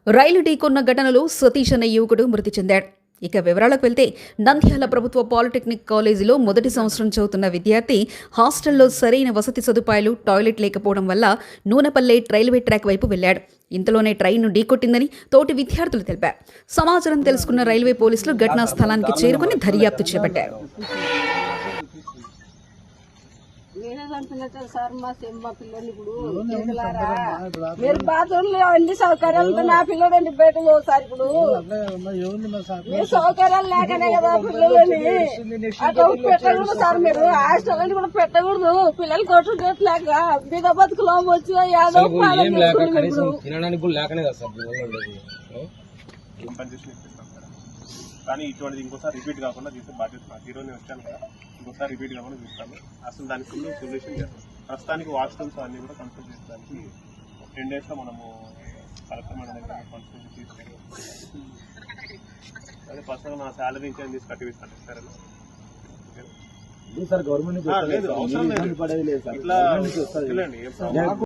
రైలు ఢీకొన్న ఘటనలో సతీష్ అనే యువకుడు మృతి చెందాడు. ఇక వివరాలకు వెళ్తే నంద్యాల ప్రభుత్వ పాలిటెక్నిక్ కాలేజీలో మొదటి సంవత్సరం చదువుతున్న విద్యార్థి హాస్టల్లో సరైన వసతి సదుపాయాలు, టాయిలెట్ లేకపోవడం వల్ల నూనెపల్లె రైల్వే ట్రాక్ వైపు వెళ్లాడు. ఇంతలోనే ట్రైన్ను ఢీకొట్టిందని తోటి విద్యార్థులు తెలిపారు. సమాచారం తెలుసుకున్న రైల్వే పోలీసులు ఘటనా స్థలానికి చేరుకుని దర్యాప్తు చేపట్టారు. సార్ మా పిల్లలు ఇప్పుడు మీరు బాత్రూమ్ లో అన్ని సౌకర్యాలు నా పిల్లలని బయటలో సార్ ఇప్పుడు మీరు సౌకర్యాలు లేకనే కదా పిల్లలని అక్కడ పెట్టకూడదు సార్. మీరు హాస్టల్ అని కూడా పెట్టకూడదు. పిల్లలు కొట్టుకు లేక బీద బతుకులో వచ్చి యాదో కానీ ఇటువంటిది ఇంకోసారి రిపీట్ కాకుండా చూస్తే బాధ్యత నాకు. ఈరోజు నేను వచ్చాను కదా, ఇంకోసారి రిపీట్ కాకుండా చూస్తాను. అసలు దానికి సొల్యూషన్ చేస్తాం. ప్రస్తుతానికి వాష్రూమ్స్ అన్ని కూడా కన్సల్ట్ చేయడానికి 10 days లో మనము కలెక్టర్ మేడం దగ్గర కన్సల్ట్ తీసుకొని అదే పర్సనల్ నా శాలరీ ఇంకేం తీసి కట్టిస్తాను. సరేనా? గవర్నమెంట్ లేదు అవసరం లేదు, ఇట్లా